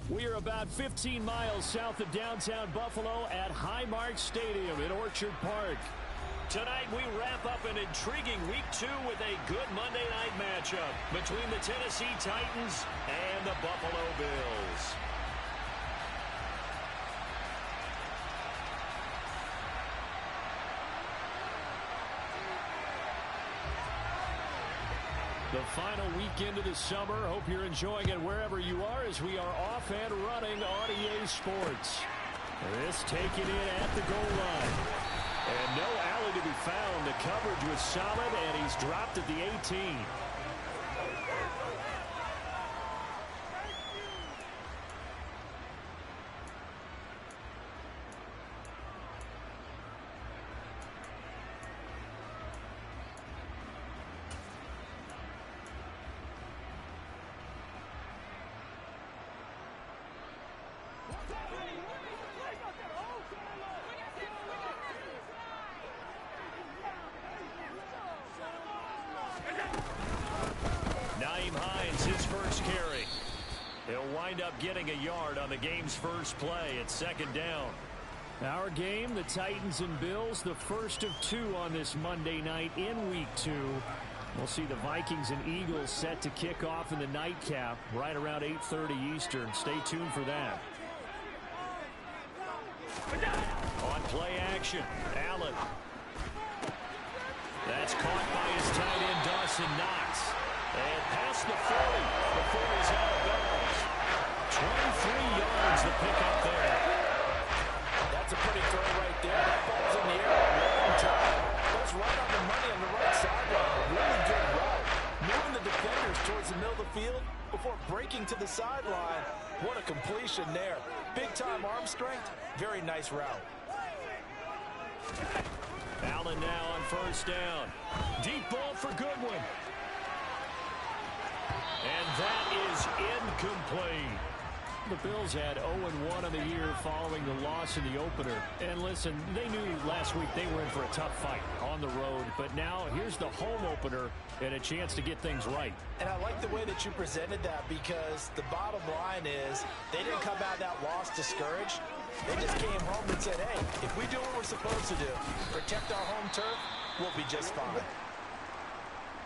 We are about 15 miles south of downtown Buffalo at Highmark Stadium in Orchard Park. Tonight we wrap up an intriguing Week 2 with a good Monday night matchup between the Tennessee Titans and the Buffalo Bills. The final weekend of the summer. Hope you're enjoying it wherever you are as we are off and running on EA Sports. This taken in at the goal line. And no alley to be found. The coverage was solid, and he's dropped at the 18. His first carry. He'll wind up getting a yard on the game's first play at second down. Our game, the Titans and Bills, the first of two on this Monday night in Week 2. We'll see the Vikings and Eagles set to kick off in the nightcap right around 8:30 Eastern. Stay tuned for that. On play action, Allen. That's caught by his tight end, Dawson Knox. And past the 40 before he's out of bounds. 23 yards to pick up there. That's a pretty throw right there. That ball's in the air a long time. Goes right on the money on the right sideline. A really good route. Moving the defenders towards the middle of the field before breaking to the sideline. What a completion there. Big-time arm strength. Very nice route. Allen now on first down. Deep ball for Goodwin. And that is incomplete. The Bills had 0-1 on the year following the loss in the opener. And listen, they knew last week they were in for a tough fight on the road. But now here's the home opener and a chance to get things right. And I like the way that you presented that because the bottom line is they didn't come out of that loss discouraged. They just came home and said, hey, if we do what we're supposed to do, protect our home turf, we'll be just fine.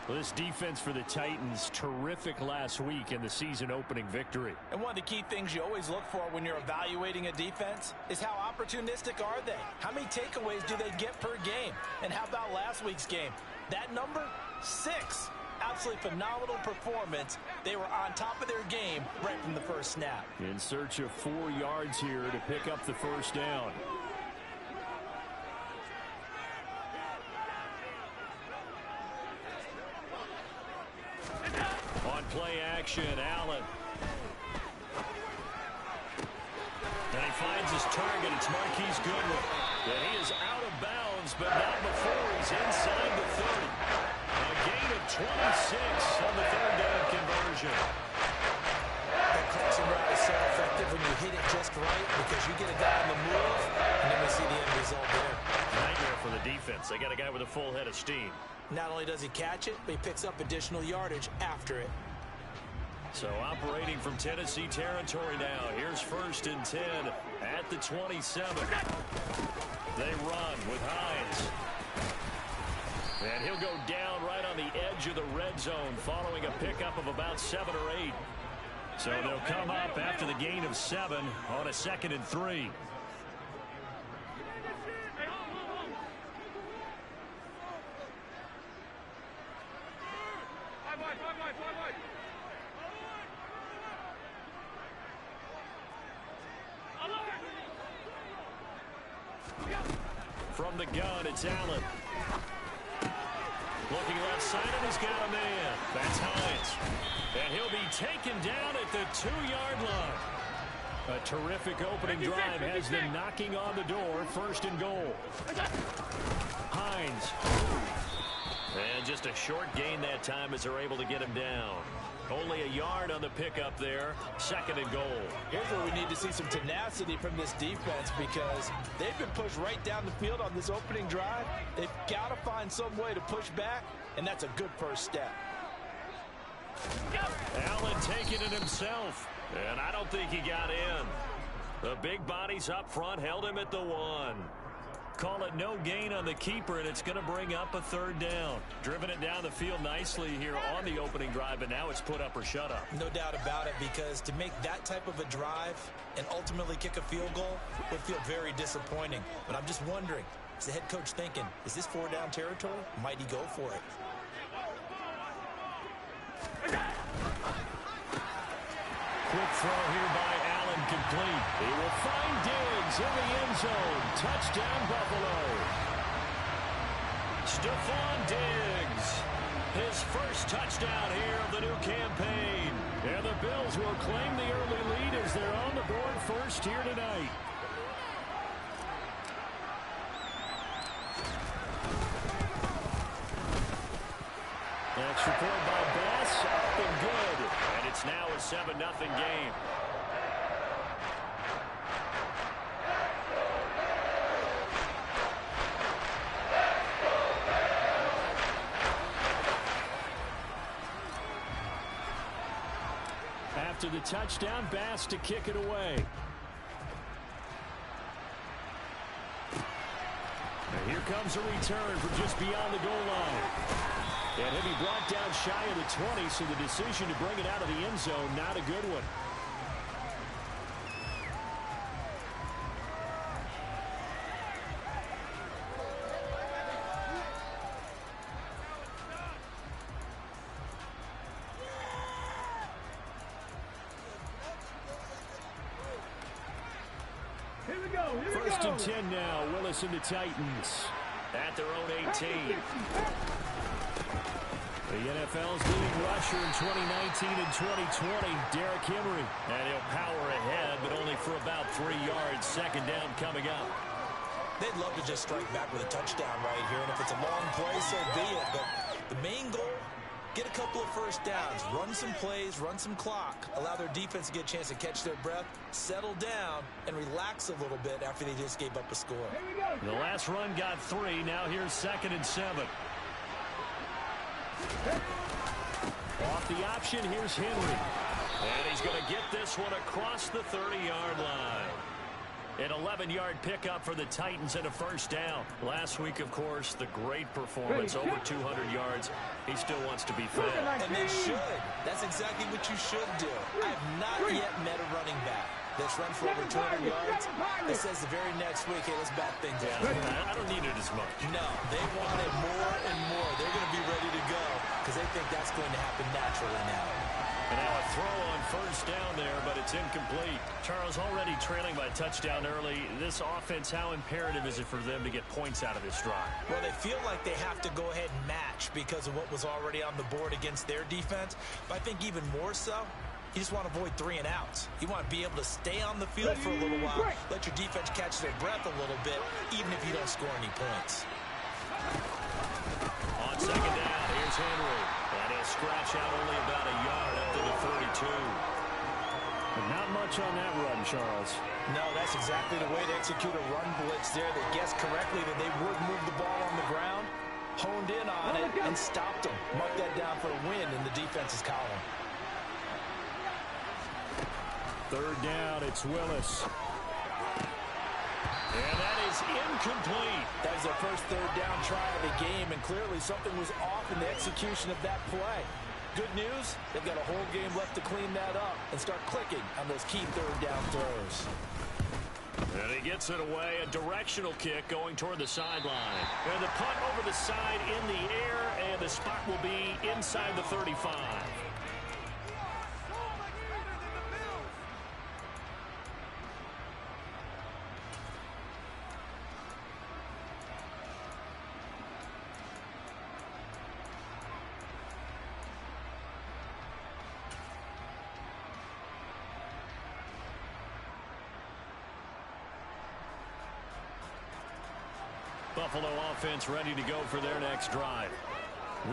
Well, this defense for the Titans, terrific last week in the season-opening victory. And one of the key things you always look for when you're evaluating a defense is how opportunistic are they? How many takeaways do they get per game? And how about last week's game? That number, 6. Absolutely phenomenal performance. They were on top of their game right from the first snap. In search of 4 yards here to pick up the first down. On play action, Allen. And he finds his target. It's Marquise Goodwin. And he is out of bounds, but not before he's inside the 30. A gain of 26 on the third down conversion. That crossing route is so effective when you hit it just right because you get a guy on the move, and then we see the end result there. Nightmare for the defense. They got a guy with a full head of steam. Not only does he catch it, but he picks up additional yardage after it. So operating from Tennessee territory now. Here's 1st and 10 at the 27. They run with Hines. And he'll go down right on the edge of the red zone following a pickup of about 7 or 8. So they'll come up after the gain of 7 on a 2nd and 3. From the gun, it's Allen. Looking left side, and he's got a man. That's Hines. And he'll be taken down at the 2-yard line. A terrific opening drive has them knocking on the door. 1st and goal. Hines. And just a short gain that time as they're able to get him down. Only a yard on the pickup there. 2nd and goal. Here's where we need to see some tenacity from this defense because they've been pushed right down the field on this opening drive. They've got to find some way to push back, and that's a good first step. Allen taking it himself, and I don't think he got in. The big bodies up front held him at the 1. Call it no gain on the keeper, and it's going to bring up a 3rd down. Driven it down the field nicely here on the opening drive, but now it's put up or shut up. No doubt about it, because to make that type of a drive and ultimately kick a field goal would feel very disappointing. But I'm just wondering, is the head coach thinking, is this 4-down territory? Might he go for it? Quick throw here by Allen, complete. He will find Diggs in the end zone. Touchdown, Buffalo. Stephon Diggs, his first touchdown here of the new campaign. And the Bills will claim the early lead as they're on the board first here tonight. Extra point by Bass, up and good. And it's now a 7-0 game. After the touchdown, Bass to kick it away. And here comes a return from just beyond the goal line. And he'll be brought down shy of the 20, so the decision to bring it out of the end zone, not a good one. First and 10 now, Willis and the Titans at their own 18. The NFL's leading rusher in 2019 and 2020, Derrick Henry. And he'll power ahead, but only for about 3 yards. 2nd down coming up. They'd love to just strike back with a touchdown right here, and if it's a long play, so be it. But the main goal, get a couple of first downs, run some plays, run some clock, allow their defense to get a chance to catch their breath, settle down, and relax a little bit after they just gave up a score. The last run got 3. Now here's 2nd and 7. Off the option, here's Henry. And he's going to get this one across the 30-yard line. An 11-yard pickup for the Titans and a 1st down. Last week, of course, the great performance, over 200 yards. He still wants to be fed. And they should. That's exactly what you should do. I have not yet met a running back that's run for over 200 yards that says the very next week, hey, let's bat things out. I don't need it as much. No, they want it more and more. They're going to be ready to go because they think that's going to happen naturally now. And now a throw on 1st down there, but it's incomplete. Charles, already trailing by a touchdown early. This offense, how imperative is it for them to get points out of this drive? Well, they feel like they have to go ahead and match because of what was already on the board against their defense. But I think even more so, you just want to avoid 3 and outs. You want to be able to stay on the field for a little while, let your defense catch their breath a little bit, even if you don't score any points. On 2nd down, here's Henry. And he'll scratch out only about a yard up to the 32. But not much on that run, Charles. No, that's exactly the way to execute a run blitz there. They guessed correctly that they would move the ball on the ground, honed in on it, and stopped them. Mark that down for a win in the defense's column. 3rd down, it's Willis. And that is incomplete. That was their first 3rd down try of the game, and clearly something was off in the execution of that play. Good news, they've got a whole game left to clean that up and start clicking on those key 3rd down throws. And he gets it away, a directional kick going toward the sideline. And the punt over the side in the air, and the spot will be inside the 35. Buffalo offense ready to go for their next drive.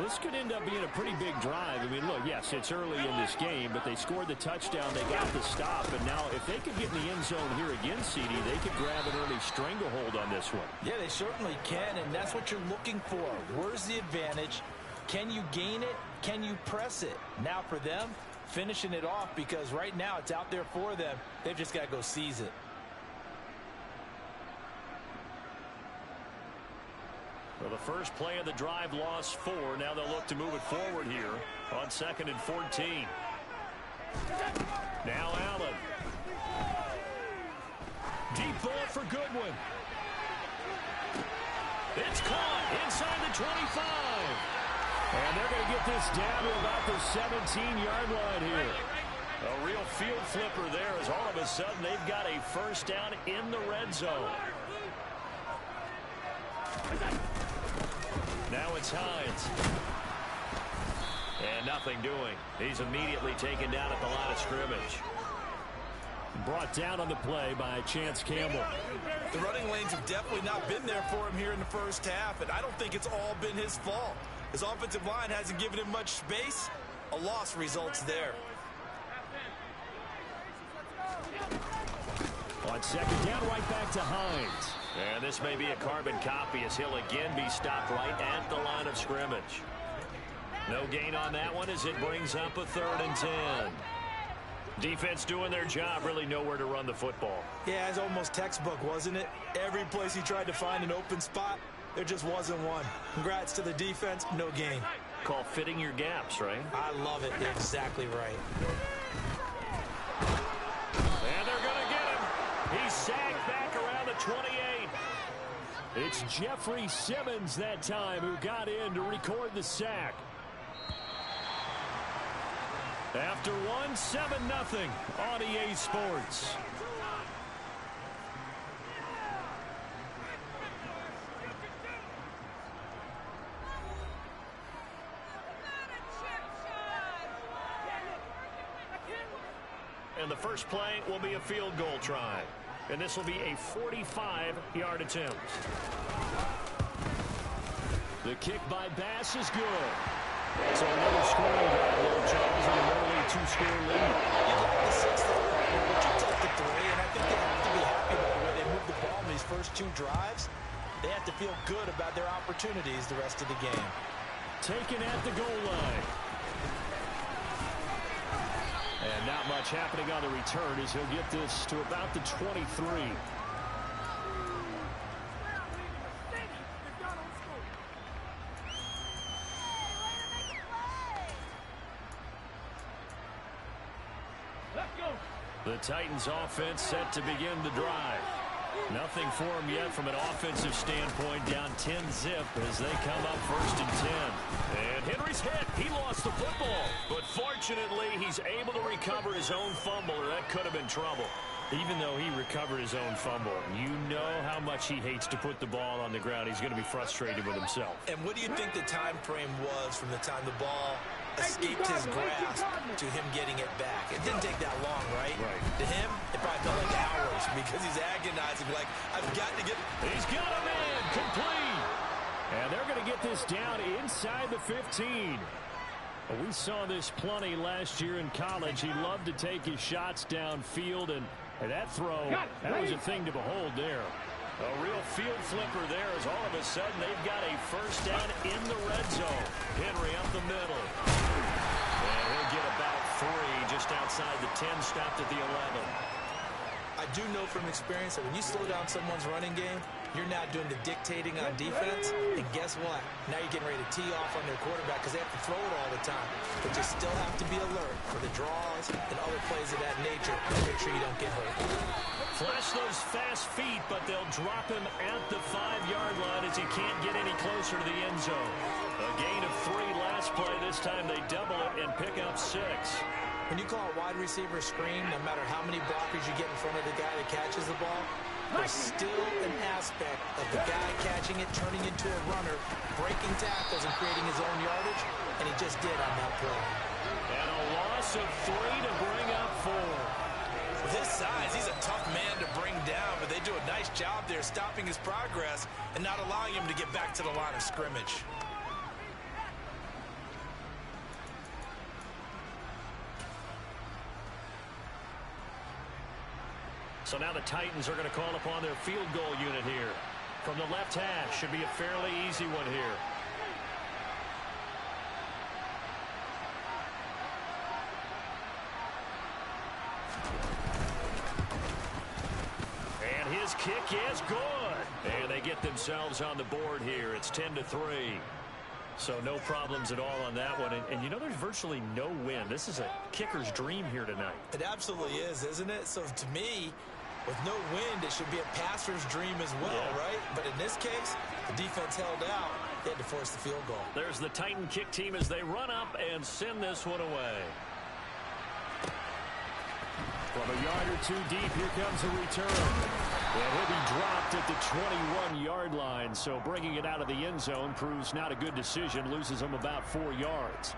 This could end up being a pretty big drive. I mean, look, yes, it's early in this game, but they scored the touchdown. They got the stop, and now if they could get in the end zone here again, CD, they could grab an early stranglehold on this one. Yeah, they certainly can, and that's what you're looking for. Where's the advantage? Can you gain it? Can you press it? Now for them, finishing it off, because right now it's out there for them. They've just got to go seize it. Well, the first play of the drive lost 4. Now they'll look to move it forward here on 2nd and 14. Now Allen. Deep ball for Goodwin. It's caught inside the 25. And they're going to get this down to about the 17-yard line here. A real field flipper there, as all of a sudden they've got a first down in the red zone. Now it's Hines. And nothing doing. He's immediately taken down at the line of scrimmage. Brought down on the play by Chance Campbell. The running lanes have definitely not been there for him here in the first half, and I don't think it's all been his fault. His offensive line hasn't given him much space. A loss results there. On 2nd down, right back to Hines. And this may be a carbon copy as he'll again be stopped right at the line of scrimmage. No gain on that one as it brings up a 3rd and 10. Defense doing their job, really nowhere to run the football. Yeah, it's almost textbook, wasn't it? Every place he tried to find an open spot, there just wasn't one. Congrats to the defense, no gain. Call fitting your gaps, right? I love it. Exactly right. And they're going to get him. He's sagged back around the 28. It's Jeffrey Simmons that time who got in to record the sack. After 7-0 on EA Sports. And the first play will be a field goal try. And this will be a 45-yard attempt. The kick by Bass is good. So another scoring drive, Charles, and an early 2-score lead. You'd like the 6th, but you take the 3, and I think they have to be happy with the way they moved the ball in these first 2 drives. They have to feel good about their opportunities the rest of the game. Taken at the goal line. And not much happening on the return as he'll get this to about the 23. The Titans offense set to begin the drive. Nothing for them yet from an offensive standpoint, down 10-zip as they come up 1st and 10. And Henry's hit. He lost the football. But fortunately, he's able to recover his own fumble, or that could have been trouble. Even though he recovered his own fumble, you know how much he hates to put the ball on the ground. He's going to be frustrated with himself. And what do you think the time frame was from the time the ball escaped his grasp to him getting it back? It didn't take that long, right? Right. To him, it probably felt like hours because he's agonizing, like, I've got to get... He's got a man, complete. And they're going to get this down inside the 15. Well, we saw this plenty last year in college. He loved to take his shots downfield, and that throw, that was a thing to behold there. A real field flipper there as all of a sudden they've got a first down in the red zone. Henry up the middle. And he'll get about 3 just outside the 10, stopped at the 11. I do know from experience that when you slow down someone's running game, you're not doing the dictating on defense. And guess what? Now you're getting ready to tee off on their quarterback because they have to throw it all the time. But you still have to be alert for the draws and other plays of that nature to make sure you don't get hurt. Flash those fast feet, but they'll drop him at the 5-yard line as he can't get any closer to the end zone. A gain of 3 last play. This time they double it and pick up 6. When you call a wide receiver screen, no matter how many blockers you get in front of the guy that catches the ball, there's still an aspect of the guy catching it, turning into a runner, breaking tackles and creating his own yardage, and he just did on that play. And a loss of 3 to bring up 4. With his size, he's a tough man to bring down, but they do a nice job there stopping his progress and not allowing him to get back to the line of scrimmage. So now the Titans are going to call upon their field goal unit here. From the left hash, should be a fairly easy one here. His kick is good. And they get themselves on the board here. It's 10-3. So no problems at all on that one. And you know, there's virtually no wind. This is a kicker's dream here tonight. It absolutely is, isn't it? So to me, with no wind, it should be a passer's dream as well, right? But in this case, the defense held out. They had to force the field goal. There's the Titan kick team as they run up and send this one away. From a yard or two deep, here comes a return. And he'll be dropped at the 21-yard line, so bringing it out of the end zone proves not a good decision, loses him about 4 yards.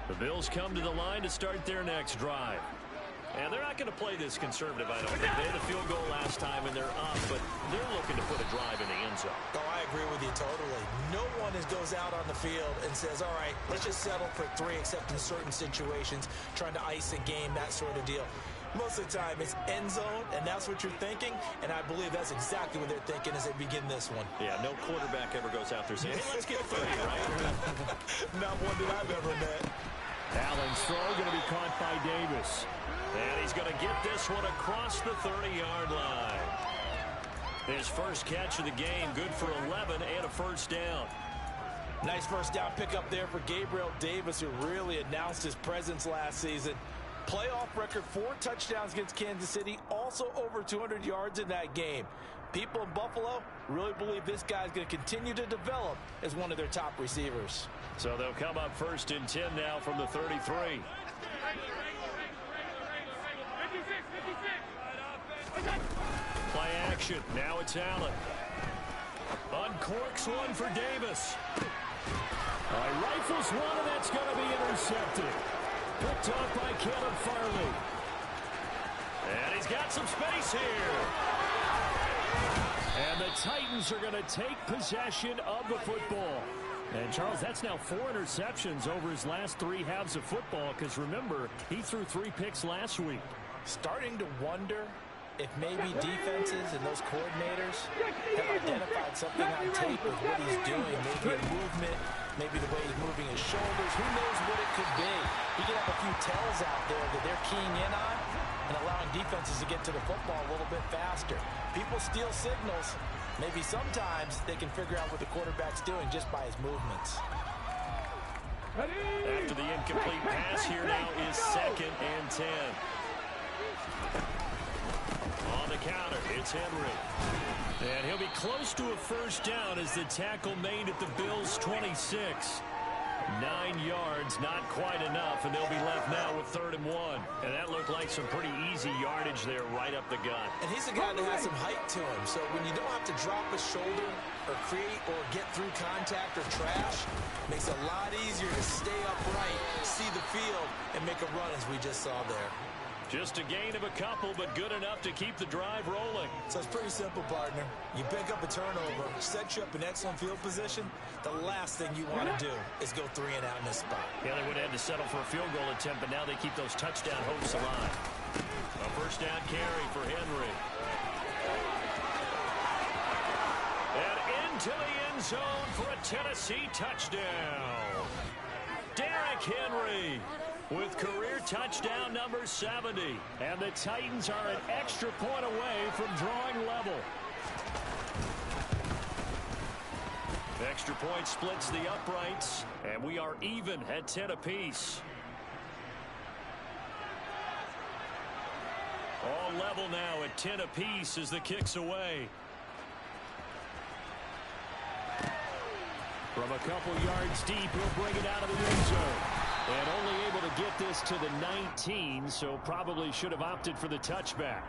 The Bills come to the line to start their next drive. And they're not going to play this conservative, I don't think. They had a field goal last time, and they're up, but they're looking to put a drive in the end zone. Oh, I agree with you totally. No one goes out on the field and says, all right, let's just settle for 3, except in certain situations, trying to ice a game, that sort of deal. Most of the time, it's end zone, and that's what you're thinking, and I believe that's exactly what they're thinking as they begin this one. Yeah, no quarterback ever goes out there saying, hey, let's get 30, right? Not one that I've ever met. Allen's throw going to be caught by Davis. And he's going to get this one across the 30-yard line. His first catch of the game, good for 11 and a first down. Nice first down pickup there for Gabriel Davis, who really announced his presence last season. Playoff record, 4 touchdowns against Kansas City, also over 200 yards in that game. People in Buffalo really believe this guy's going to continue to develop as one of their top receivers. So they'll come up 1st and 10 now from the 33. Play action. Now it's Allen. Uncorks one for Davis. Rifles one, and that's going to be intercepted. Picked off by Caleb Farley. And he's got some space here. And the Titans are going to take possession of the football. And, Charles, that's now 4 interceptions over his last 3 halves of football, because, remember, he threw 3 picks last week. Starting to wonder if maybe defenses and those coordinators have identified something on tape with what he's doing. Maybe a movement, maybe the way he's moving his shoulders. Who knows what it could be? He could have a few tells out there that they're keying in on and allowing defenses to get to the football a little bit faster. People steal signals. Maybe sometimes they can figure out what the quarterback's doing just by his movements. After the incomplete pass, here now is 2nd and 10. On the counter, it's Henry. And he'll be close to a first down as the tackle made at the Bills' 26. 9 yards, not quite enough, and they'll be left now with 3rd and 1. And that looked like some pretty easy yardage there right up the gut. And he's a guy that has some height to him, so when you don't have to drop a shoulder or create or get through contact or trash, makes it a lot easier to stay upright, see the field, and make a run as we just saw there. Just a gain of a couple, but good enough to keep the drive rolling. So it's pretty simple, partner. You pick up a turnover, set you up in excellent field position. The last thing you want to do is go 3 and out in this spot. Yeah, they would have had to settle for a field goal attempt, but now they keep those touchdown hopes alive. A first down carry for Henry. And into the end zone for a Tennessee touchdown. Derrick Henry with career touchdown number 70. And the Titans are an extra point away from drawing level. Extra point splits the uprights, and we are even at 10 apiece. All level now at 10 apiece as the kick's away. From a couple yards deep, he'll bring it out of the end zone. And only able to get this to the 19, so probably should have opted for the touchback.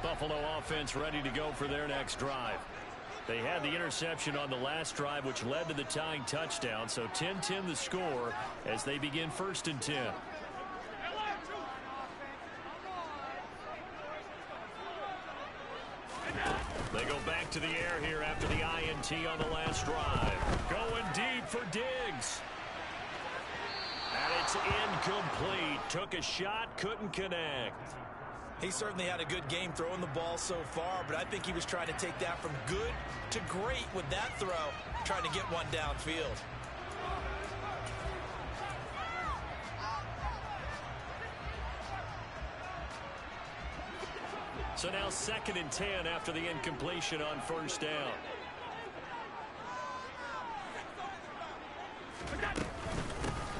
Buffalo offense ready to go for their next drive. They had the interception on the last drive, which led to the tying touchdown, so 10-10 the score as they begin 1st and 10. back to the air here after the INT on the last drive. Going deep for Diggs. And it's incomplete. Took a shot, couldn't connect. He certainly had a good game throwing the ball so far, but I think he was trying to take that from good to great with that throw, trying to get one downfield. So now 2nd and 10 after the incompletion on first down.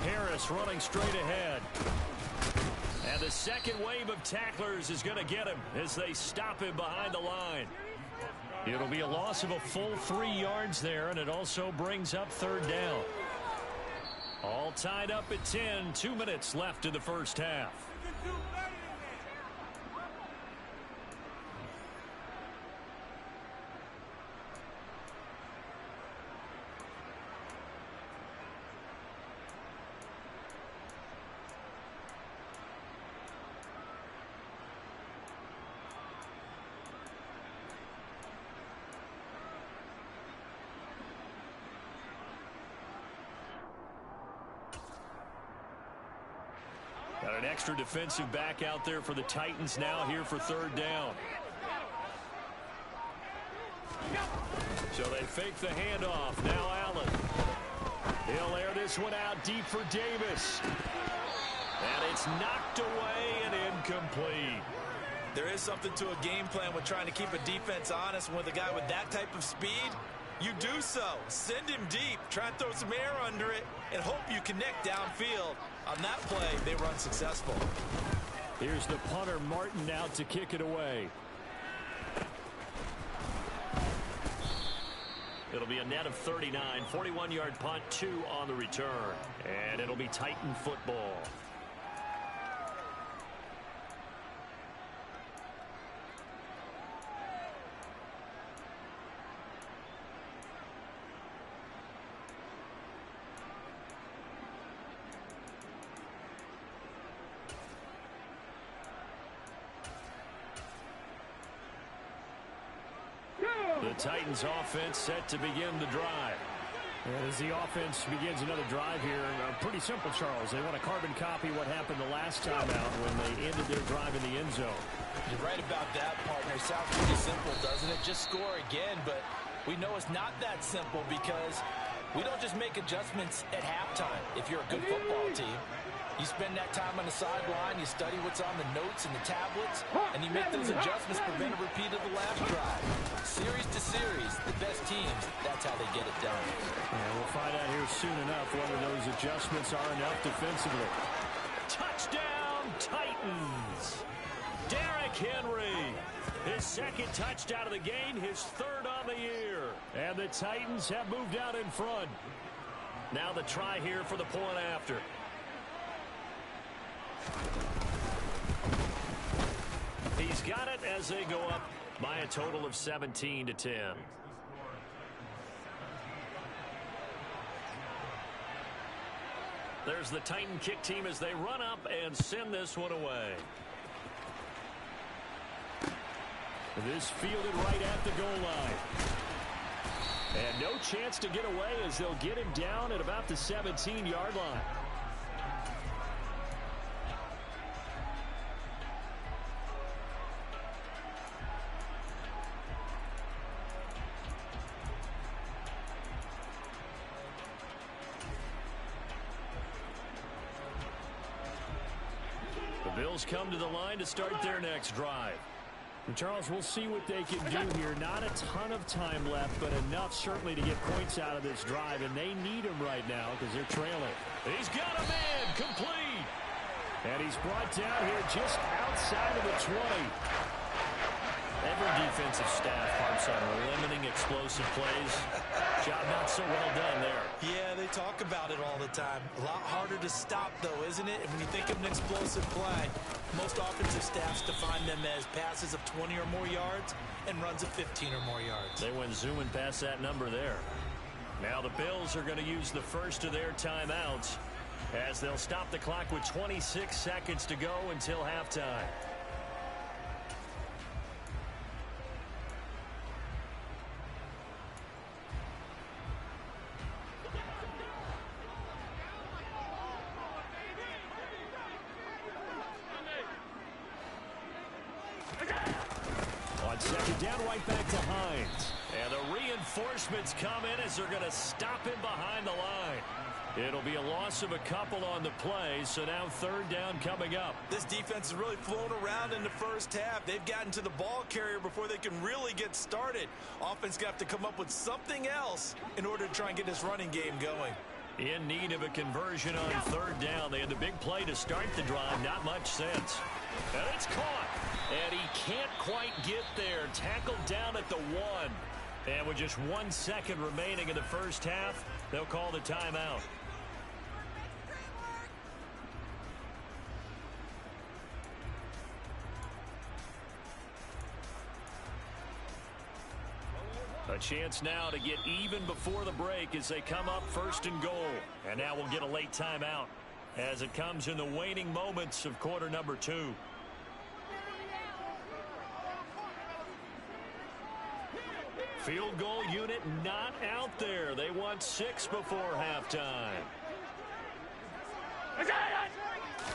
Harris running straight ahead. And the second wave of tacklers is going to get him as they stop him behind the line. It'll be a loss of a full 3 yards there, and it also brings up 3rd down. All tied up at 10, 2 minutes left in the first half. Got an extra defensive back out there for the Titans now here for 3rd down. So they fake the handoff. Now Allen. He'll air this one out deep for Davis. And it's knocked away and incomplete. There is something to a game plan with trying to keep a defense honest. And with a guy with that type of speed, you do so. Send him deep. Try and throw some air under it and hope you connect downfield. On that play, they were unsuccessful. Here's the punter, Martin, out to kick it away. It'll be a net of 39, 41-yard punt, 2 on the return. And it'll be Titan football. The Titans offense set to begin the drive. And as the offense begins another drive here, pretty simple, Charles. They want to carbon copy what happened the last time out when they ended their drive in the end zone. You're right about that, partner. Sounds pretty simple, doesn't it? Just score again, but we know it's not that simple because we don't just make adjustments at halftime if you're a good football team. You spend that time on the sideline, you study what's on the notes and the tablets, and you make those adjustments to prevent a repeat of the last drive. Series to series, the best teams, that's how they get it done. And we'll find out here soon enough whether those adjustments are enough defensively. Touchdown, Titans! Derrick Henry, his 2nd touchdown of the game, his 3rd on the year. And the Titans have moved out in front. Now the try here for the point after. He's got it as they go up by a total of 17-10. There's the Titan kick team as they run up and send this one away. This fielded right at the goal line. And no chance to get away as they'll get him down at about the 17-yard line. The Bills come to the line to start their next drive. And Charles, we'll see what they can do here. Not a ton of time left, but enough certainly to get points out of this drive, and they need him right now because they're trailing. He's got a man, complete. And he's brought down here just outside of the 20. Every defensive staff harps on limiting explosive plays. Job not so well done there. Yeah, they talk about it all the time. A lot harder to stop, though, isn't it? And when you think of an explosive play, most offensive staffs define them as passes of 20 or more yards and runs of 15 or more yards. They went zooming past that number there. Now the Bills are going to use the first of their timeouts as they'll stop the clock with 26 seconds to go until halftime. down right back to Hines. And the reinforcements come in as they're going to stop him behind the line. It'll be a loss of a couple on the play, so now third down coming up. This defense has really flown around in the first half. They've gotten to the ball carrier before they can really get started. Offense got to come up with something else in order to try and get this running game going. In need of a conversion on third down. They had the big play to start the drive. Not much sense. And it's caught. And he can't quite get there. Tackled down at the 1. And with just 1 second remaining in the first half, they'll call the timeout. A chance now to get even before the break as they come up first and goal. And now we'll get a late timeout as it comes in the waning moments of quarter number 2. Field goal unit not out there. They want 6 before halftime.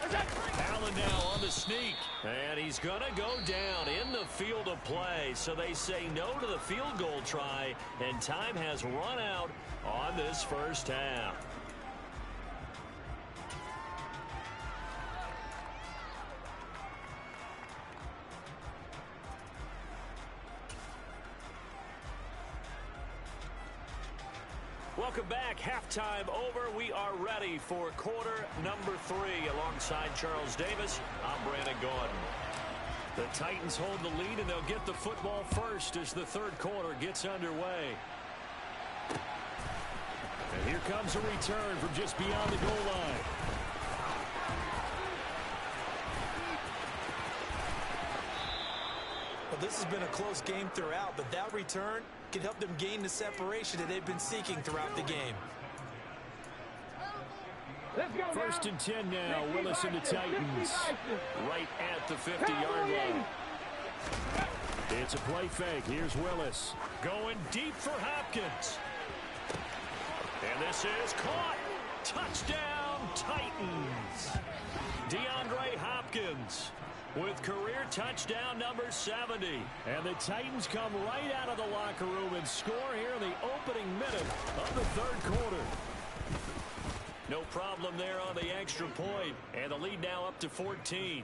Allen now on the sneak, and he's going to go down in the field of play. So they say no to the field goal try, and time has run out on this first half. Welcome back. Halftime over. We are ready for quarter number 3. Alongside Charles Davis, I'm Brandon Gordon. The Titans hold the lead, and they'll get the football first as the third quarter gets underway. And here comes a return from just beyond the goal line. Well, this has been a close game throughout, but that return can help them gain the separation that they've been seeking throughout the game. First and 10 now. Willis and the Titans. Right at the 50-yard line. It's a play fake. Here's Willis. Going deep for Hopkins. And this is caught. Touchdown, Titans. DeAndre Hopkins with career touchdown number 70. And the Titans come right out of the locker room and score here in the opening minute of the third quarter. No problem there on the extra point. And the lead now up to 14.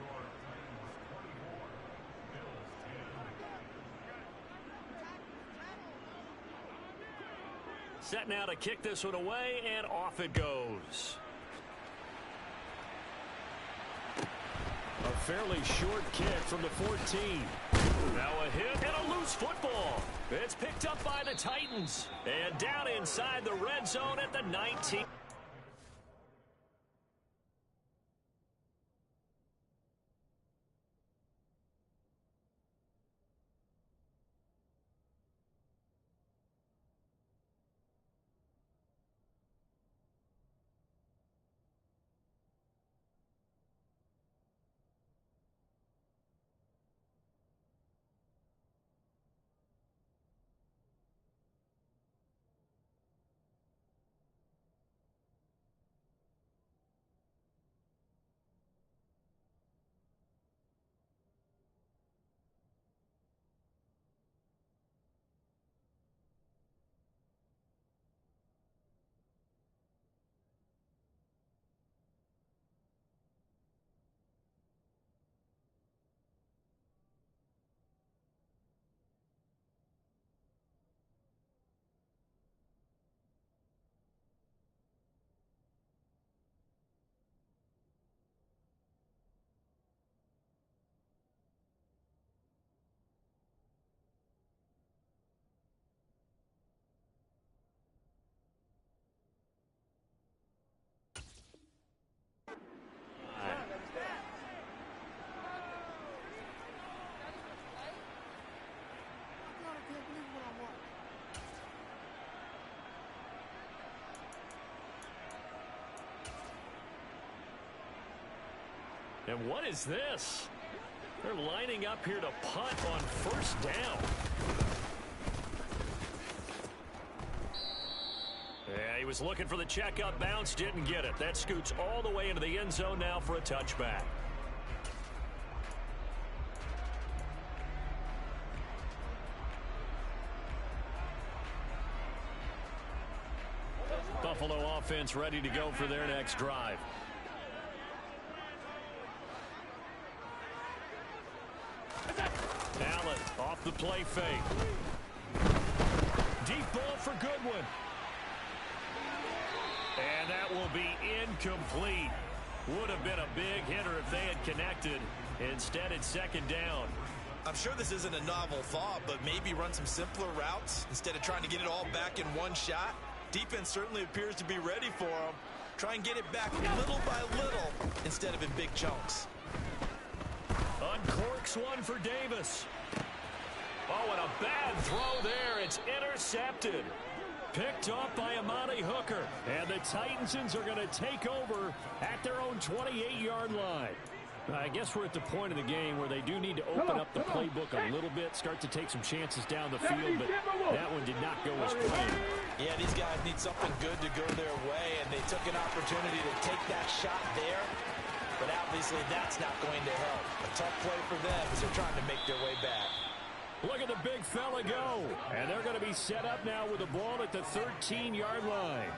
Set now to kick this one away, and off it goes. A fairly short kick from the 14. Now a hit and a loose football. It's picked up by the Titans. And down inside the red zone at the 19. And what is this? They're lining up here to punt on first down. Yeah, he was looking for the checkup bounce, didn't get it. That scoots all the way into the end zone now for a touchback. offense ready to go for their next drive. Allen off the play fake. Deep ball for Goodwin. And that will be incomplete. Would have been a big hitter if they had connected. Instead, it's second down. I'm sure this isn't a novel thought, but maybe run some simpler routes instead of trying to get it all back in one shot. Defense certainly appears to be ready for them. Try and get it back little by little instead of in big chunks. Uncorks one for Davis. Oh, and a bad throw there. It's intercepted. Picked off by Amani Hooker. And the Titans are going to take over at their own 28-yard line. I guess we're at the point of the game where they do need to open up the playbook a little bit, start to take some chances down the field, but that one did not go as planned. Yeah, these guys need something good to go their way, and they took an opportunity to take that shot there, but obviously that's not going to help. A tough play for them as they're trying to make their way back. Look at the big fella go. And they're going to be set up now with the ball at the 13-yard line.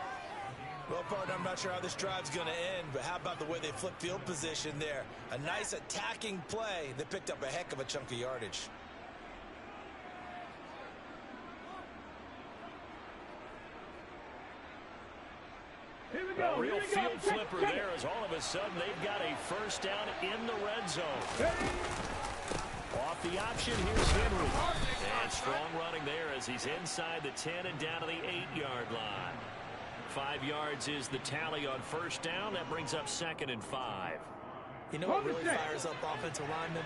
Well, partner, I'm not sure how this drive's going to end, but how about the way they flip field position there? A nice attacking play that picked up a heck of a chunk of yardage. A real field flipper there as all of a sudden they've got a first down in the red zone. Off the option, here's Henry. And strong running there as he's inside the 10 and down to the 8-yard line. 5 yards is the tally on first down. That brings up 2nd and 5. You know what really fires up offensive linemen?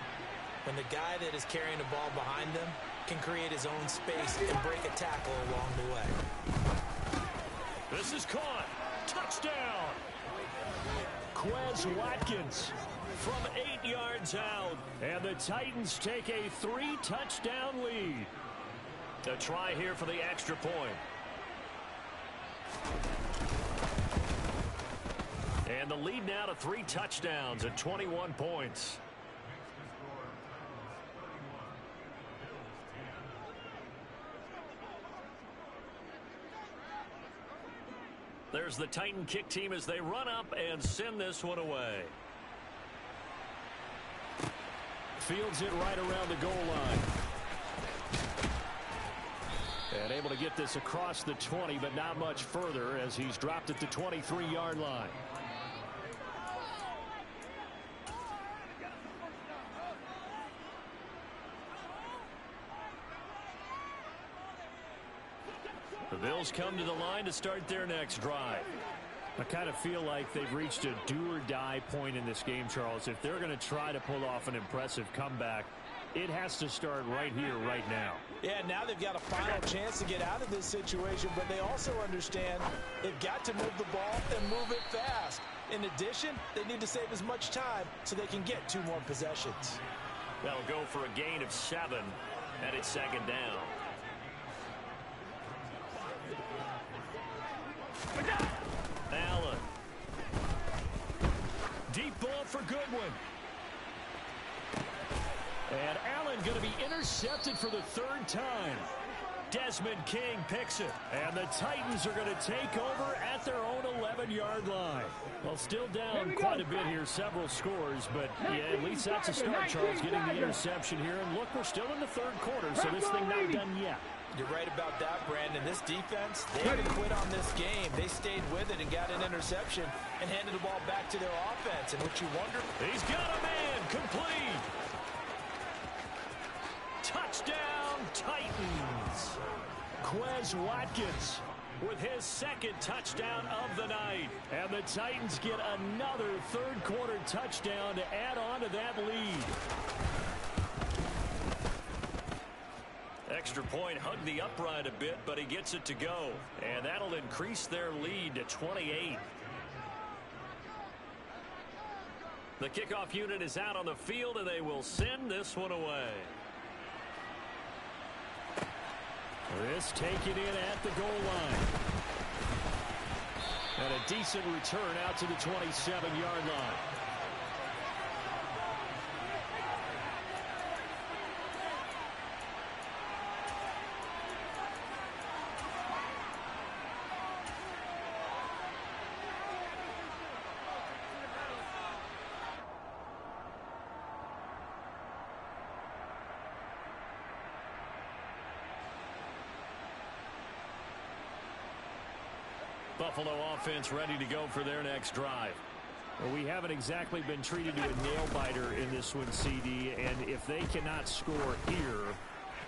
When the guy that is carrying the ball behind them can create his own space and break a tackle along the way. This is caught. Touchdown. Quez Watkins from 8 yards out. And the Titans take a 3-touchdown lead. A try here for the extra point. And the lead now to 3 touchdowns at 21 points. There's the Titan kick team as they run up and send this one away. Fields it right around the goal line. And able to get this across the 20, but not much further as he's dropped at the 23-yard line. The Bills come to the line to start their next drive. I kind of feel like they've reached a do-or-die point in this game, Charles. If they're going to try to pull off an impressive comeback, it has to start right here, right now. Yeah, now they've got a final chance to get out of this situation, but they also understand they've got to move the ball and move it fast. In addition, they need to save as much time so they can get 2 more possessions. That'll go for a gain of 7, and it's 2nd down. Allen. Deep ball for Goodwin. And Allen going to be intercepted for the 3rd time. Desmond King picks it. And the Titans are going to take over at their own 11-yard line. Well, still down quite a bit here, several scores, but yeah, at least that's a start, Charles, getting the interception here. And look, we're still in the 3rd quarter, so this thing not done yet. You're right about that, Brandon. This defense, they haven't quit on this game. They stayed with it and got an interception and handed the ball back to their offense. And what you wonder... He's got a man complete. Touchdown, Titans. Quez Watkins with his 2nd touchdown of the night. And the Titans get another 3rd quarter touchdown to add on to that lead. Extra point hugged the upright a bit, but he gets it to go. And that'll increase their lead to 28. The kickoff unit is out on the field, and they will send this one away. This taken in at the goal line. And a decent return out to the 27-yard line. Buffalo offense ready to go for their next drive. Well, we haven't exactly been treated to a nail-biter in this one, CD, and if they cannot score here,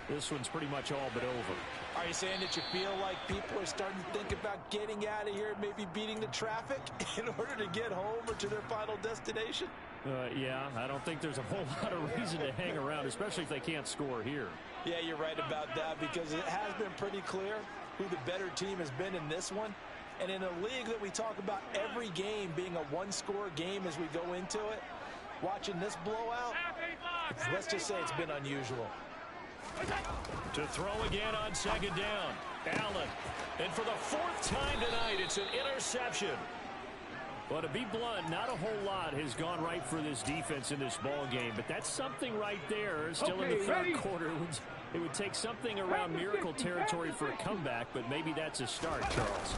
this one's pretty much all but over. Are you saying that you feel like people are starting to think about getting out of here, maybe beating the traffic in order to get home or to their final destination? Yeah, I don't think there's a whole lot of reason to hang around, especially if they can't score here. Yeah, you're right about that, because it has been pretty clear who the better team has been in this one. And in a league that we talk about every game being a one-score game as we go into it, watching this blowout, let's just say it's been unusual. To throw again on second down. Allen. And for the fourth time tonight, it's an interception. Well, to be blunt, not a whole lot has gone right for this defense in this ball game, but that's something right there. Still in the third quarter. It would take something around miracle territory for a comeback, but maybe that's a start, Charles.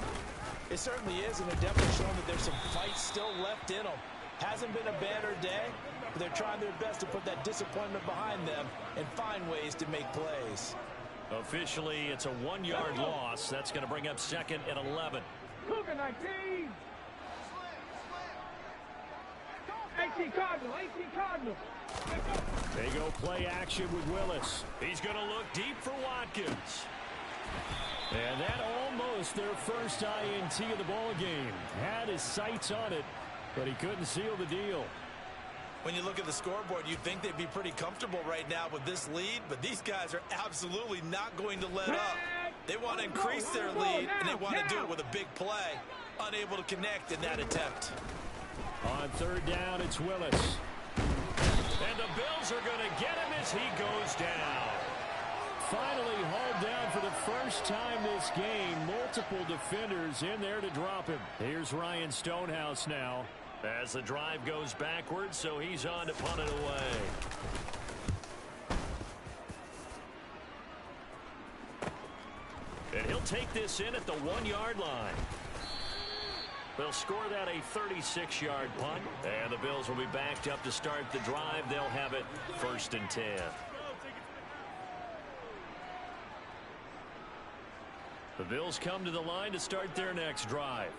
It certainly is, and they're definitely showing that there's some fight still left in them. Hasn't been a banner day, but they're trying their best to put that disappointment behind them and find ways to make plays. Officially, it's a 1-yard loss. That's going to bring up second and 11. Cougar 19. 18 Cardinal, 18 Cardinal. They go play action with Willis. He's going to look deep for Watkins. And that almost their first INT of the ball game. Had his sights on it, but he couldn't seal the deal. When you look at the scoreboard, you'd think they'd be pretty comfortable right now with this lead, but these guys are absolutely not going to let up. They want to increase their lead, and they want to do it with a big play. Unable to connect in that attempt. On third down, it's Willis. And the Bills are going to get him as he goes down. Finally hauled down for the first time this game. Multiple defenders in there to drop him. Here's Ryan Stonehouse now. As the drive goes backwards, so he's on to punt it away. And he'll take this in at the 1-yard line. They'll score that a 36-yard punt. And the Bills will be backed up to start the drive. They'll have it 1st and 10. The Bills come to the line to start their next drive.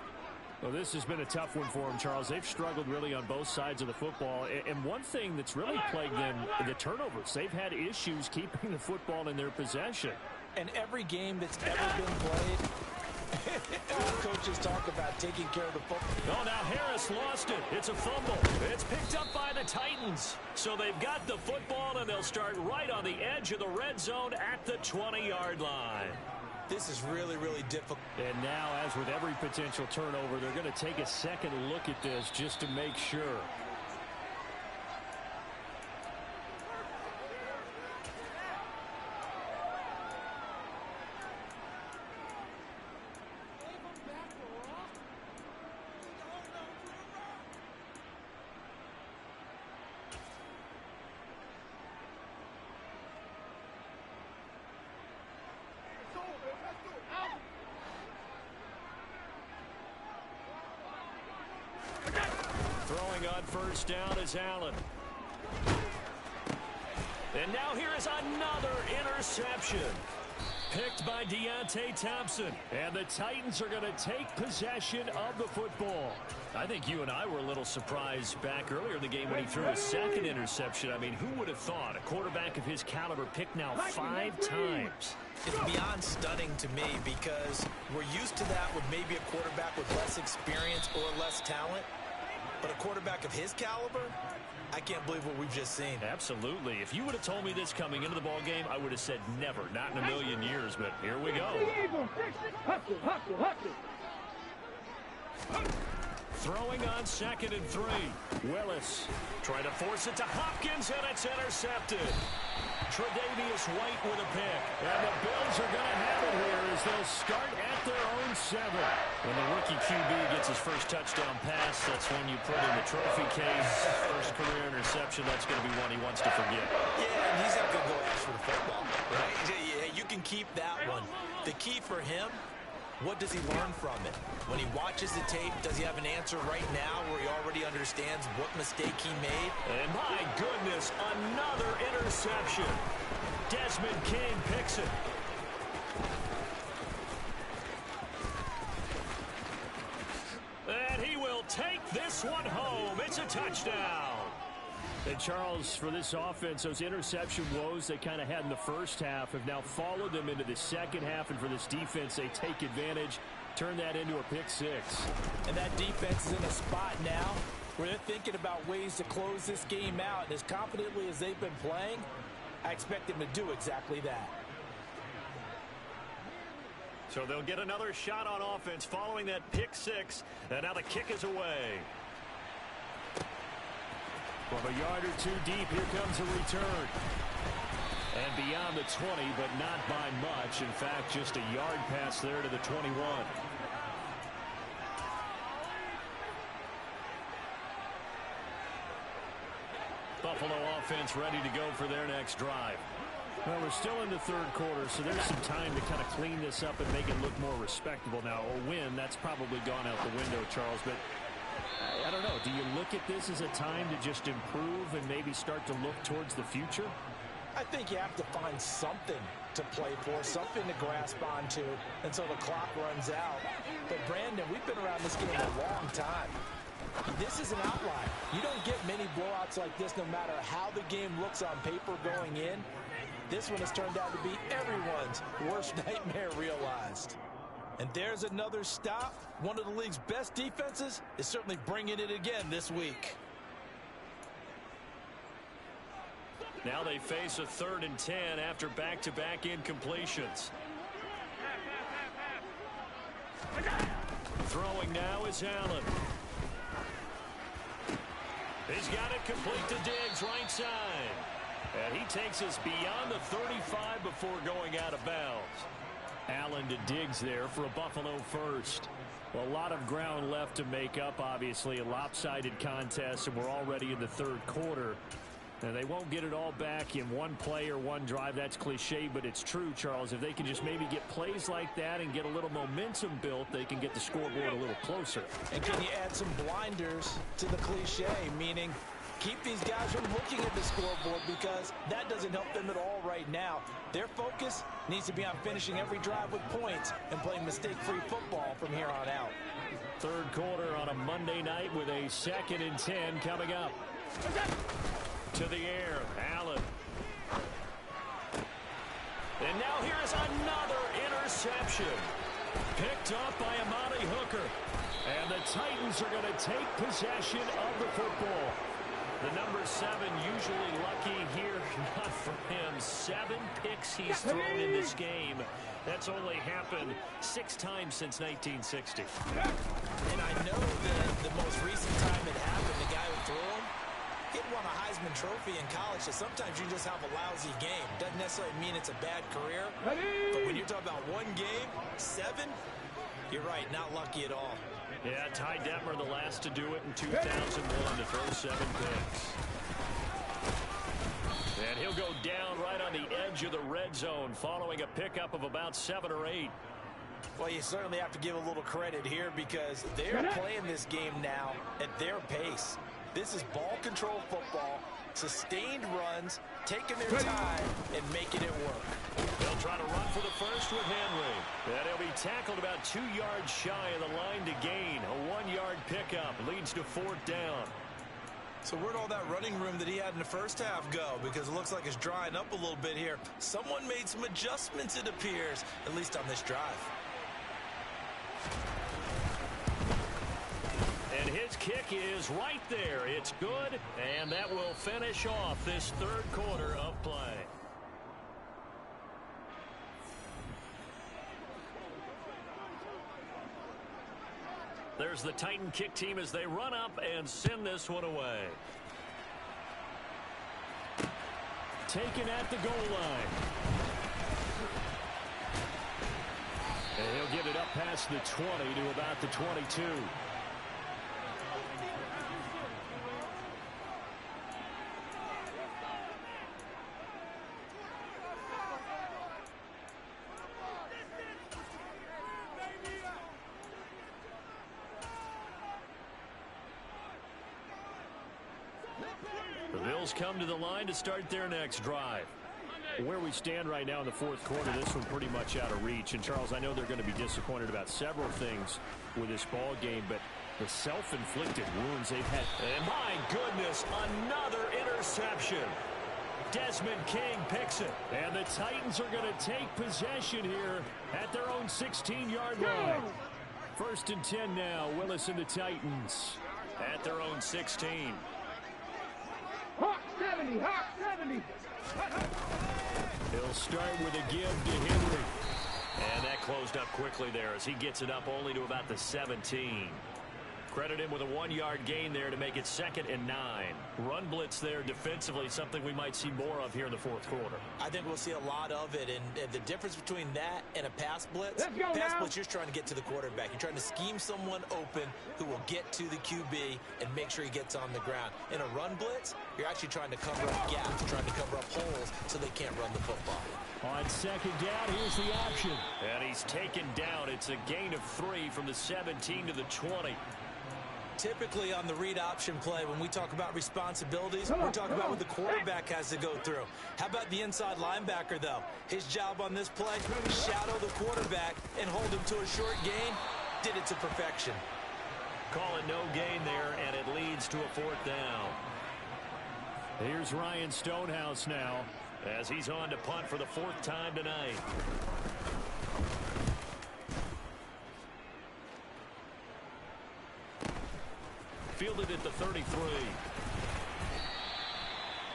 Well, this has been a tough one for them, Charles. They've struggled really on both sides of the football. And one thing that's really plagued them, the turnovers. They've had issues keeping the football in their possession. And every game that's ever been played, coaches talk about taking care of the football. Oh, now Harris lost it. It's a fumble. It's picked up by the Titans. So they've got the football, and they'll start right on the edge of the red zone at the 20-yard line. This is really, really difficult. And now, as with every potential turnover, they're going to take a second look at this just to make sure. Throwing on first down is Allen. And now here is another interception. Picked by Deontay Thompson. And the Titans are going to take possession of the football. I think you and I were a little surprised back earlier in the game when he threw his second interception. I mean, who would have thought a quarterback of his caliber picked now 5 times? It's beyond stunning to me because we're used to that with maybe a quarterback with less experience or less talent. But a quarterback of his caliber, I can't believe what we've just seen. Absolutely. If you would have told me this coming into the ball game, I would have said never, not in a million years. But here we go. Throwing on 2nd and 3. Willis trying to force it to Hopkins, and it's intercepted. Tre'Davious White with a pick. And the Bills are going to have it here as they'll start at their own 7. When the rookie QB gets his first touchdown pass, that's when you put in the trophy case. First career interception, that's going to be one he wants to forget. Yeah, and he's not going to go after the football, right? Yeah, you can keep that one. The key for him, what does he learn from it? When he watches the tape, does he have an answer right now where he already understands what mistake he made? And my goodness, another interception. Desmond King picks it. one home. It's a touchdown. And Charles, for this offense, those interception woes they kind of had in the first half have now followed them into the second half. And for this defense, they take advantage, turn that into a pick six. And that defense is in a spot now where they're thinking about ways to close this game out. And as confidently as they've been playing, I expect them to do exactly that. So they'll get another shot on offense following that pick six. And now the kick is away. From a yard or two deep, here comes a return. And beyond the 20, but not by much. In fact, just a yard pass there to the 21. Buffalo offense ready to go for their next drive. Well, we're still in the third quarter, so there's some time to kind of clean this up and make it look more respectable. Now, a win, that's probably gone out the window, Charles, but I don't know. Do you look at this as a time to just improve and maybe start to look towards the future? I think you have to find something to play for, something to grasp onto until the clock runs out. But, Brandon, we've been around this game a long time. This is an outlier. You don't get many blowouts like this no matter how the game looks on paper going in. This one has turned out to be everyone's worst nightmare realized. And there's another stop. One of the league's best defenses is certainly bringing it again this week. Now they face a 3rd and 10 after back-to-back incompletions. Throwing now is Allen. He's got it complete to Diggs, right side. And he takes us beyond the 35 before going out of bounds. Allen to Diggs there for a Buffalo first. Well, a lot of ground left to make up, obviously. A lopsided contest, and we're already in the third quarter. And they won't get it all back in one play or one drive. That's cliche, but it's true, Charles. If they can just maybe get plays like that and get a little momentum built, they can get the scoreboard a little closer. And can you add some blinders to the cliche, meaning keep these guys from looking at the scoreboard, because that doesn't help them at all right now. Their focus needs to be on finishing every drive with points and playing mistake-free football from here on out. Third quarter on a Monday night with a 2nd and 10 coming up. To the air, Allen. And now here is another interception. Picked up by Amani Hooker. And the Titans are going to take possession of the football. The number 7 usually lucky here. Not for him. 7 picks he's thrown in this game. That's only happened 6 times since 1960. And I know that the most recent time it happened, the guy who threw him, he won a Heisman Trophy in college, so sometimes you just have a lousy game. Doesn't necessarily mean it's a bad career. But when you're talking about one game, 7, you're right, not lucky at all. Yeah, Ty Detmer, the last to do it in 2001 to throw 7 picks. And he'll go down right on the edge of the red zone following a pickup of about 7 or 8. Well, you certainly have to give a little credit here because they're playing this game now at their pace. This is ball control football, sustained runs, taking their time, and making it work. They'll try to run for the first with Henry. And he'll be tackled about 2 yards shy of the line to gain. A 1-yard pickup leads to 4th down. So where'd all that running room that he had in the first half go? Because it looks like it's drying up a little bit here. Someone made some adjustments, it appears, at least on this drive. And his kick is right there. It's good, and that will finish off this third quarter of play. There's the Titan kick team as they run up and send this one away. Taken at the goal line. And he'll get it up past the 20 to about the 22. The Bills come to the line to start their next drive. Where we stand right now in the fourth quarter, this one pretty much out of reach. And, Charles, I know they're going to be disappointed about several things with this ball game, but The self-inflicted wounds they've had. And my goodness, another interception. Desmond King picks it. And the Titans are going to take possession here at their own 16-yard line. 1st and 10 now. Willis and the Titans at their own 16. Hawk 70, Hawk 70. He'll start with a give to Henry. And that closed up quickly there as he gets it up only to about the 17. Credit him with a 1-yard gain there to make it 2nd and 9. Run blitz there defensively, something we might see more of here in the 4th quarter. I think we'll see a lot of it, and the difference between that and a pass blitz, blitz, you're trying to get to the quarterback. You're trying to scheme someone open who will get to the QB and make sure he gets on the ground. In a run blitz, you're actually trying to cover up gaps, trying to cover up holes so they can't run the football. On 2nd down, here's the option. And he's taken down. It's a gain of 3 from the 17 to the 20. Typically on the read option play, when we talk about responsibilities, we're talking about what the quarterback has to go through. How about the inside linebacker, though? His job on this play, shadow the quarterback and hold him to a short gain. Did it to perfection. Call it no gain there, and it leads to a 4th down. Here's Ryan Stonehouse now, as he's on to punt for the 4th time tonight. Fielded at the 33.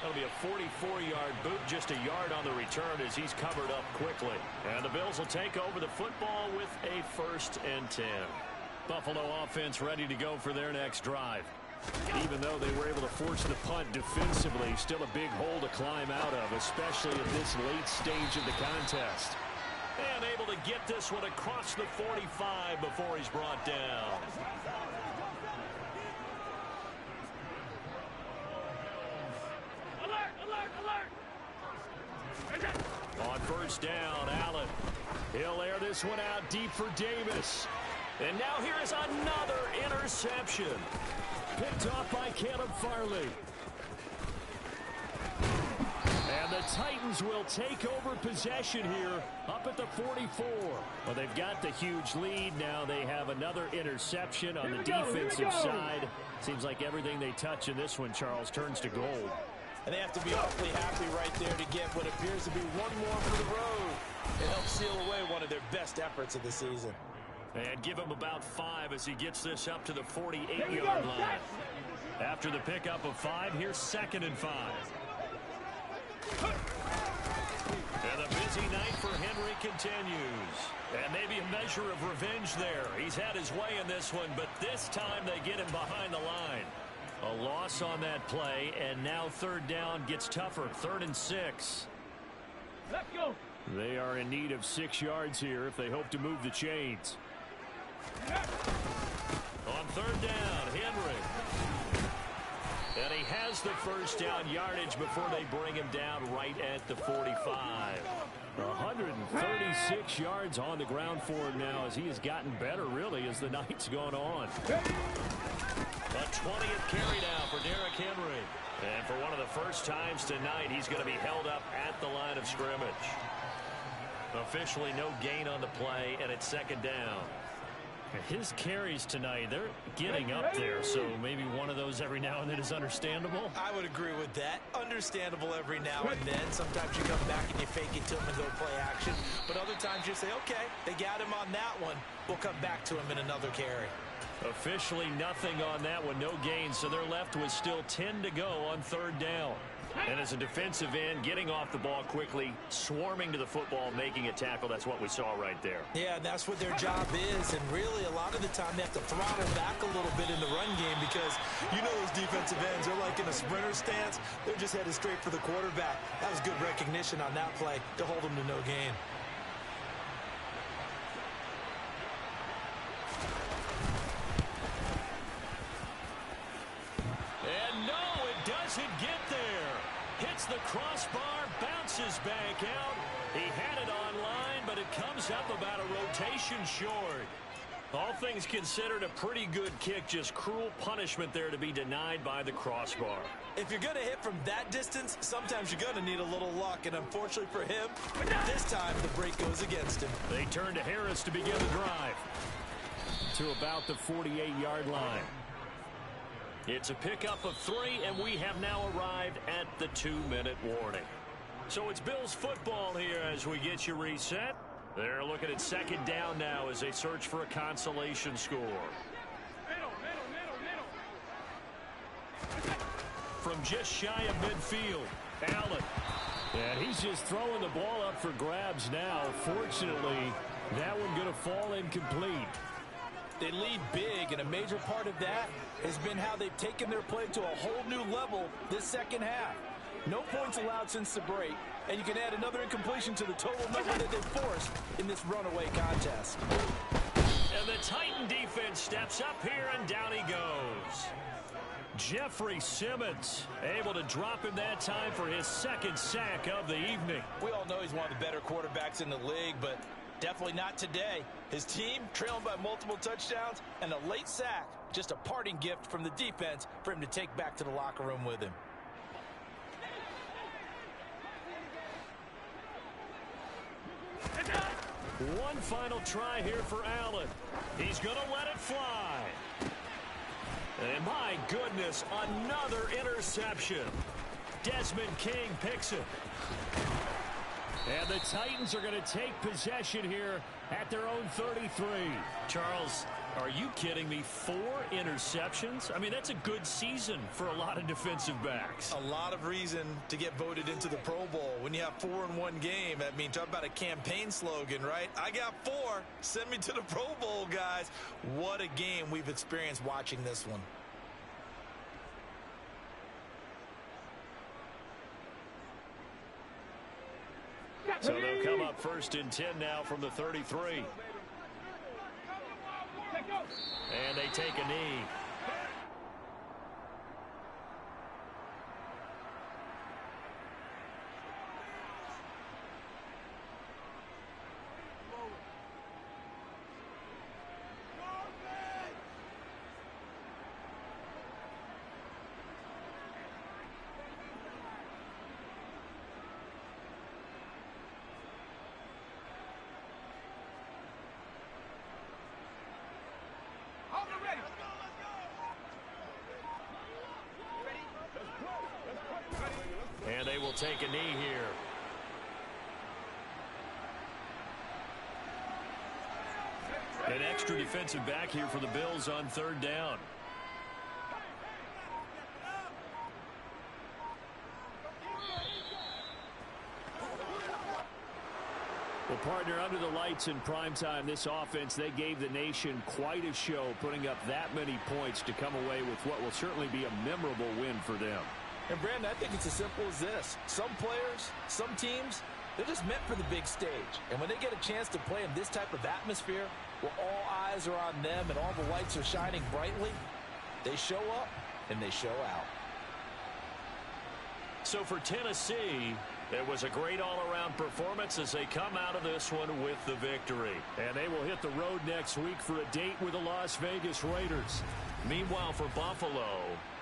That'll be a 44-yard boot, just a yard on the return as he's covered up quickly. And the Bills will take over the football with a 1st and 10. Buffalo offense ready to go for their next drive. Even though they were able to force the punt defensively, still a big hole to climb out of, especially at this late stage of the contest. And able to get this one across the 45 before he's brought down. On 1st down, Allen. He'll air this one out deep for Davis. And now here is another interception. Picked off by Caleb Farley. And the Titans will take over possession here up at the 44. Well, they've got the huge lead. Now they have another interception on the defensive side. Seems like everything they touch in this one, Charles, turns to gold. And they have to be awfully happy right there to get what appears to be one more for the road. It helps seal away one of their best efforts of the season. And give him about 5 as he gets this up to the 48-yard line. After the pickup of 5, here's 2nd and 5. And a busy night for Henry continues. And maybe a measure of revenge there. He's had his way in this one, but this time they get him behind the line. A loss on that play, and now 3rd down gets tougher. 3rd and 6. Let's go. They are in need of 6 yards here if they hope to move the chains. On 3rd down, Henry. And he has the 1st down yardage before they bring him down right at the 45. 136 yards on the ground for him now as he has gotten better, really, as the night's gone on. A 20th carry now for Derrick Henry. And for one of the first times tonight, he's going to be held up at the line of scrimmage. Officially no gain on the play, and it's 2nd down. His carries tonight, they're getting up there, so maybe one of those every now and then is understandable. I would agree with that. Understandable every now and then. Sometimes you come back and you fake it to him and go play action. But other times you say, okay, they got him on that one. We'll come back to him in another carry. Officially nothing on that one, no gain, so they're left with still 10 to go on 3rd down. And as a defensive end, getting off the ball quickly, swarming to the football, making a tackle, that's what we saw right there. Yeah, that's what their job is, and really a lot of the time they have to throttle back a little bit in the run game because you know those defensive ends are like in a sprinter stance. They're just headed straight for the quarterback. That was good recognition on that play to hold them to no gain. And no, it doesn't get there. Hits the crossbar, bounces back out. He had it online, but it comes up about a rotation short. All things considered, a pretty good kick, just cruel punishment there to be denied by the crossbar. If you're going to hit from that distance, sometimes you're going to need a little luck, and unfortunately for him, this time the break goes against him. They turn to Harris to begin the drive. to about the 48-yard line. It's a pickup of 3, and we have now arrived at the 2-minute warning. So it's Bills football here as we get you reset. They're looking at second down now as they search for a consolation score. From just shy of midfield, Allen. And he's just throwing the ball up for grabs now. Fortunately, that one going to fall incomplete. They lead big, and a major part of that has been how they've taken their play to a whole new level this second half. No points allowed since the break, and you can add another incompletion to the total number that they've forced in this runaway contest. And the Titan defense steps up here, and down he goes. Jeffrey Simmons able to drop him that time for his second sack of the evening. We all know he's one of the better quarterbacks in the league, but definitely not today. His team trailing by multiple touchdowns and a late sack. Just a parting gift from the defense for him to take back to the locker room with him. One final try here for Allen. He's going to let it fly. And my goodness, another interception. Desmond King picks it. And the Titans are going to take possession here at their own 33. Charles, are you kidding me? 4 interceptions? I mean, that's a good season for a lot of defensive backs. A lot of reason to get voted into the Pro Bowl. When you have 4 in one game, I mean, talk about a campaign slogan, right? I got 4. Send me to the Pro Bowl, guys. What a game we've experienced watching this one. So they'll come up first and 10 now from the 33. And they take a knee. And they will take a knee here. An extra defensive back here for the Bills on 3rd down. Well, partner, under the lights in primetime, this offense, they gave the nation quite a show, putting up that many points to come away with what will certainly be a memorable win for them. And, Brandon, I think it's as simple as this. Some players, some teams, they're just meant for the big stage. And when they get a chance to play in this type of atmosphere, where all eyes are on them and all the lights are shining brightly, they show up and they show out. So for Tennessee, it was a great all-around performance as they come out of this one with the victory. And they will hit the road next week for a date with the Las Vegas Raiders. Meanwhile, for Buffalo,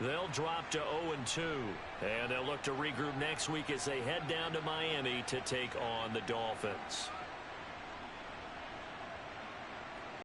they'll drop to 0-2. And they'll look to regroup next week as they head down to Miami to take on the Dolphins.